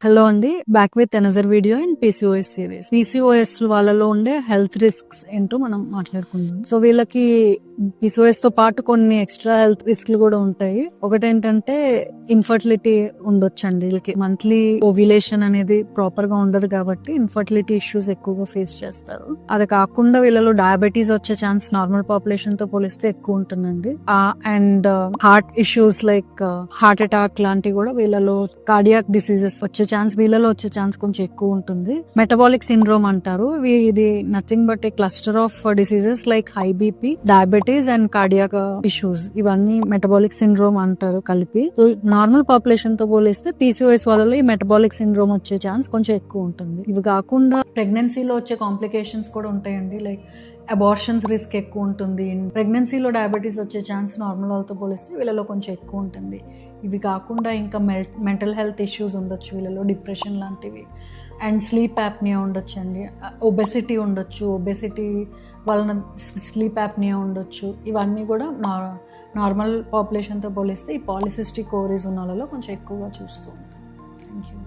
Hello అండి, back with another video in PCOS series. PCOS వాళ్ళలో ఉండే హెల్త్ రిస్క్స్ ఏంటో మనం మాట్లాడుకుందాం. సో వీళ్ళకి పీసీఓఎస్ తో పాటు కొన్ని ఎక్స్ట్రా హెల్త్ రిస్క్లు కూడా ఉంటాయి. ఒకటేంటంటే ఇన్ఫర్టిలిటీ ఉండొచ్చండి. వీళ్ళకి మంత్లీ ఓవ్యులేషన్ అనేది ప్రాపర్ గా ఉండదు కాబట్టి ఇన్ఫర్టిలిటీ ఇష్యూస్ ఎక్కువగా ఫేస్ చేస్తారు. అది కాకుండా వీళ్ళలో డయాబెటీస్ వచ్చే ఛాన్స్ నార్మల్ పాపులేషన్ తో పోలిస్తే ఎక్కువ ఉంటుందండి. And heart issues like heart attack లాంటివి కూడా వీళ్ళలో, కార్డియాక్ డిసీజెస్ వచ్చే వీళ్ళలో వచ్చే ఛాన్స్ కొంచెం ఎక్కువ ఉంటుంది. మెటబాలిక్ సిండ్రోమ్ అంటారు. ఇది nothing but A cluster of diseases like high BP, diabetes and cardiac issues. ఇవన్నీ మెటబాలిక్ సిండ్రోమ్ అంటారు కలిపి. నార్మల్ పాపులేషన్ తో పోలిస్తే పీసీఓఎస్ వాళ్ళలో ఈ మెటబాలిక్ సిండ్రోమ్ వచ్చే ఛాన్స్ కొంచెం ఎక్కువ ఉంటుంది. ఇవి కాకుండా ప్రెగ్నెన్సీలో వచ్చే కాంప్లికేషన్స్ కూడా ఉంటాయండి. లైక్ అబార్షన్స్ రిస్క్ ఎక్కువ ఉంటుంది. ప్రెగ్నెన్సీలో డయాబెటీస్ వచ్చే ఛాన్స్ నార్మల్ వాళ్ళతో పోలిస్తే వీళ్ళలో కొంచెం ఎక్కువ ఉంటుంది. ఇవి కాకుండా ఇంకా మెంటల్ హెల్త్ ఇష్యూస్ ఉండొచ్చు వీళ్ళలో, డిప్రెషన్ లాంటివి. అండ్ స్లీప్ యాప్నియా ఉండొచ్చు అండి. ఒబెసిటీ ఉండొచ్చు. ఒబెసిటీ వలన స్లీప్ యాప్నియా ఉండొచ్చు. ఇవన్నీ కూడా నార్మల్ పాపులేషన్తో పోలిస్తే ఈ పాలిసిస్టిక్ ఓవరీస్ ఉన్న వాళ్ళలో కొంచెం ఎక్కువగా చూస్తూ ఉంటాం. Thank you.